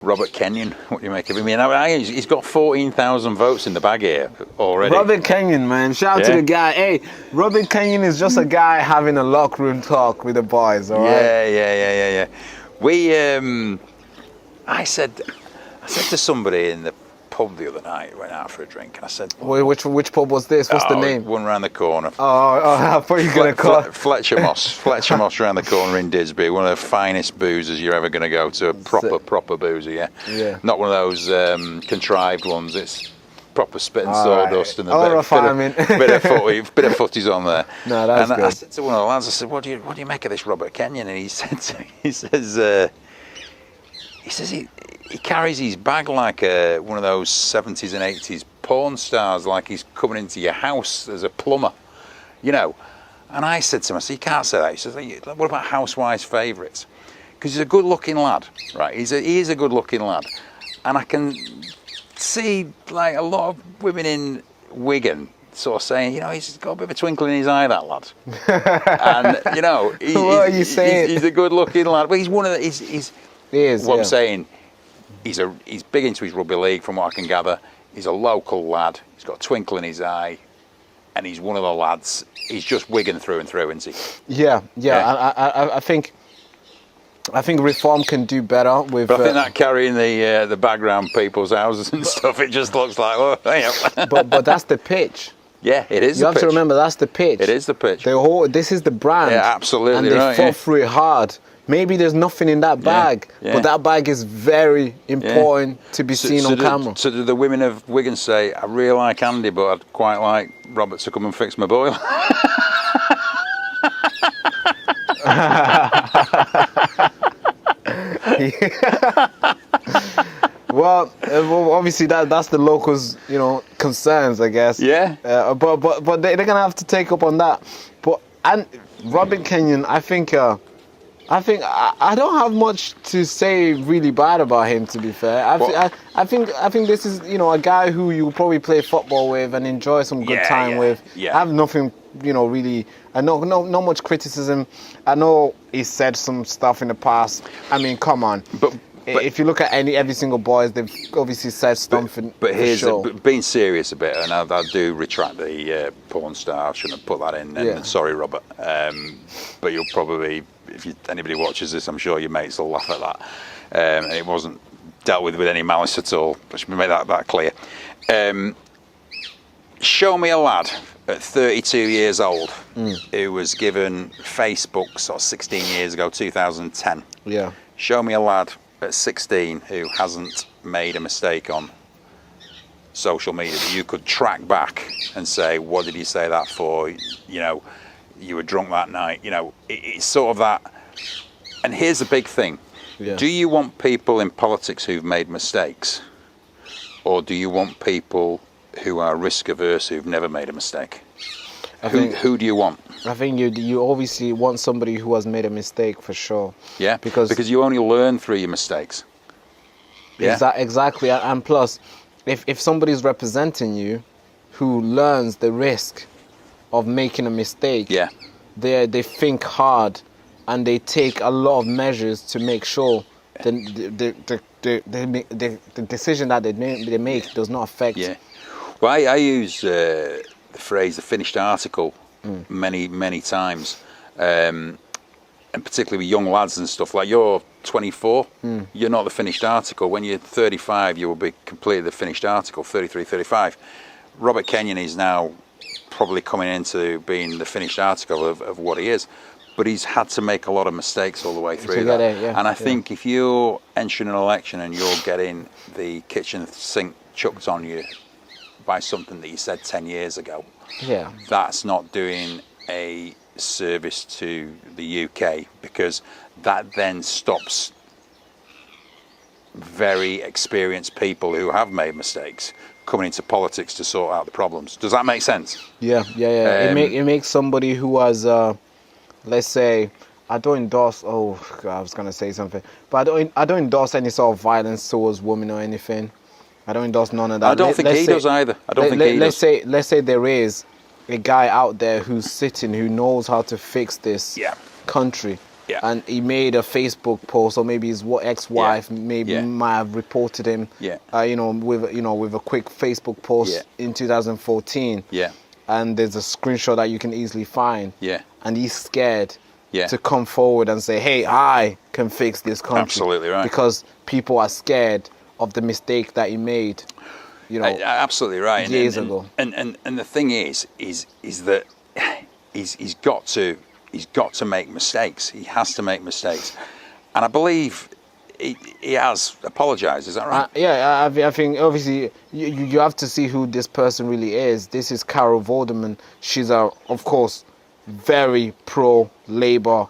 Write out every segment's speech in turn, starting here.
Robert Kenyon, what do you make of him? He's got 14,000 votes in the bag here already. Robert Kenyon, man. Shout out to the guy. Hey, Robert Kenyon is just a guy having a locker room talk with the boys, all right? Yeah. I said to somebody in the pub the other night, went out for a drink, and I said... Which pub was this? What's the name? One round the corner. I thought you were going to call it... Fletcher Moss round the corner in Didsbury, one of the finest boozers you're ever going to go to, a proper boozer, yeah. Not one of those contrived ones, it's proper spit and sawdust and a bit of footies on there. No, that's good. I said to one of the lads, I said, what do you make of this Robert Kenyon? And he says he carries his bag like one of those 70s and 80s porn stars, like he's coming into your house as a plumber, you know. And I said to him, I said, you can't say that. He says, what about housewives' favourites? Because he's a good-looking lad, right? He is a good-looking lad. And I can see, like, a lot of women in Wigan sort of saying, you know, he's got a bit of a twinkle in his eye, that lad. And, you know, what are you saying? He's a good-looking lad. But he's one of the... I'm saying, he's big into his rugby league, from what I can gather. He's a local lad. He's got a twinkle in his eye, and he's one of the lads. He's just Wigan through and through, isn't he? Yeah. I think reform can do better with. But I think that carrying the background people's houses and stuff, it just looks like, oh, damn. but that's the pitch. Yeah, it is. You have to remember that's the pitch. It is the pitch. This is the brand. Yeah, absolutely. And they fought through it hard. Maybe there's nothing in that bag, but that bag is very important to be seen on camera. So do the women of Wigan say, I really like Andy, but I'd quite like Robert to come and fix my boiler? Well, obviously that's the locals, you know, concerns, I guess. Yeah. But they're gonna have to take up on that. And Robert Kenyon, I think I don't have much to say really bad about him, to be fair. I think this is, you know, a guy who you probably play football with and enjoy some good time with. Yeah. I have nothing, you know, really. I know not much criticism. I know he said some stuff in the past. I mean, come on. But if you look at every single boys, they've obviously said something. But here's being serious a bit, and I do retract the porn star. I shouldn't have put that in. And sorry, Robert. But you'll probably, if anybody watches this, I'm sure your mates will laugh at that. And it wasn't dealt with any malice at all. I should make that clear. Show me a lad at 32 years old who was given Facebook sort of 16 years ago, 2010. Yeah. Show me a lad at 16 who hasn't made a mistake on social media that you could track back and say, what did you say that for? You know, you were drunk that night. You know, it's sort of that. And here's the big thing. Yeah. Do you want people in politics who've made mistakes? Or do you want people who are risk averse, who've never made a mistake? Who do you want? I think you obviously want somebody who has made a mistake, for sure. Yeah, because you only learn through your mistakes. Yeah? Exactly. And plus, if somebody's representing you who learns the risk of making a mistake, they think hard and they take a lot of measures to make sure the decision that they make does not affect. Yeah. Well, I use the phrase "the finished article" many times, and particularly with young lads and stuff. Like, you're 24, you're not the finished article. When you're 35, you will be completely the finished article. 33, 35. Robert Kenyon is now probably coming into being the finished article of what he is, but he's had to make a lot of mistakes all the way through that. And I think if you're entering an election and you're getting the kitchen sink chucked on you by something that you said 10 years ago, that's not doing a service to the UK, because that then stops very experienced people who have made mistakes coming into politics to sort out the problems. Does that make sense? Yeah. It makes somebody who has, let's say, I don't endorse. Oh, God, I was gonna say something, but I don't endorse any sort of violence towards women or anything. I don't endorse none of that. I don't think he does either. I don't think he does. Let's say there is a guy out there who's sitting, who knows how to fix this country, Yeah. And he made a Facebook post, or maybe his ex-wife might have reported him. Yeah. With a quick Facebook post in 2014. Yeah. And there's a screenshot that you can easily find. Yeah. And he's scared Yeah. to come forward and say, hey, I can fix this country. Absolutely right. Because people are scared of the mistake that he made, absolutely right. years ago. And the thing is that he's got to make mistakes. He has to make mistakes. And I believe he has apologized. Is that right? I think obviously you have to see who this person really is. This is Carol Vorderman. She's of course, very pro-Labour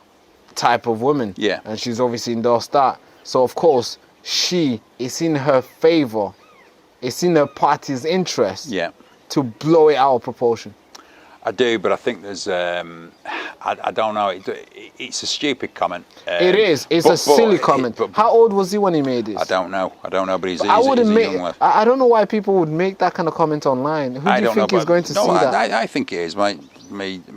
type of woman. Yeah. And she's obviously endorsed that. So of course, she is in her favor. It's in her party's interest. Yeah. To blow it out of proportion. I do, but I think there's I don't know. It's a stupid comment. It is. It's a silly comment. How old was he when he made this? I don't know. But he's a young lad. I don't know why people would make that kind of comment online. Who do you think is going to see that? I think it is. My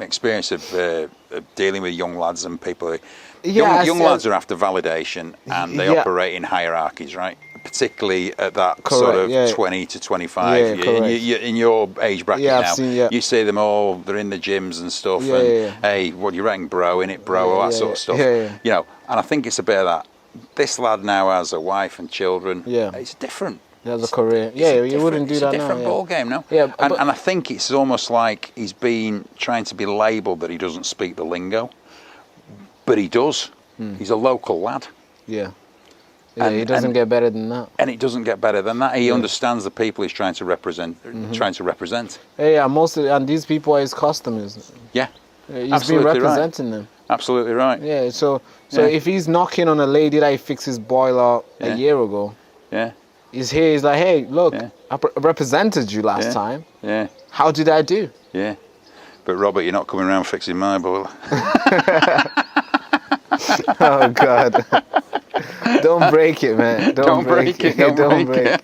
experience of dealing with young lads and people. Young lads are after validation, and they operate in hierarchies, right? Particularly at that sort of 20 to 25. In your age bracket now, you see them all. They're in the gyms and stuff. Hey, what do you reckon, bro? In it, bro? All that sort of stuff. And I think it's a bit of that. This lad now has a wife and children. It's different. He has a career. You wouldn't do that now. It's a different ball game now. And I think it's almost like he's been trying to be labelled that he doesn't speak the lingo, but he does. He's a local lad. He doesn't get better than that. And it doesn't get better than that. He understands the people he's trying to represent. Mostly, and these people are his customers. He's been representing them. Absolutely right. So if he's knocking on a lady that he fixed his boiler a year ago, he's here. He's like, hey, look, I represented you last time. How did I do? But Robert, you're not coming around fixing my boiler. Oh God. Don't break it, man. Don't break it. Don't break it.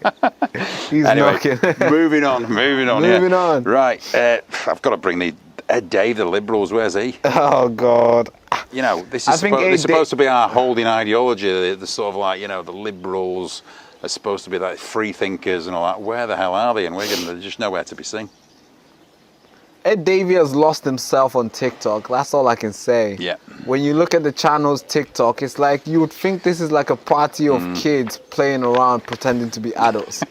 He's knocking. moving on. Moving on. Right. I've got to bring the Ed Dave, the Liberals. Where's he? Oh, God. This is supposed to be our holding ideology. The sort of like, the Liberals are supposed to be like free thinkers and all that. Where the hell are they in Wigan? They're just nowhere to be seen. Ed Davey has lost himself on TikTok. That's all I can say. When you look at the channel's TikTok, it's like you would think this is like a party of kids playing around pretending to be adults.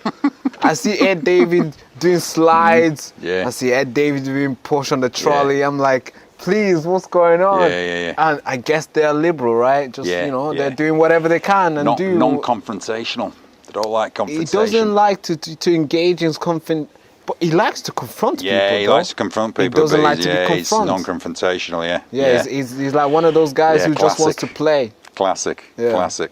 I see Ed Davey doing slides. I see Ed Davey doing push on the trolley. I'm like, please, what's going on? And I guess they're liberal, right? Just, they're doing whatever they can and non-confrontational. They don't like confrontation. He doesn't like to engage in but he likes to confront people. He likes to confront people. He doesn't like to be confronted. He's non-confrontational, He's like one of those guys who just wants to play. Classic.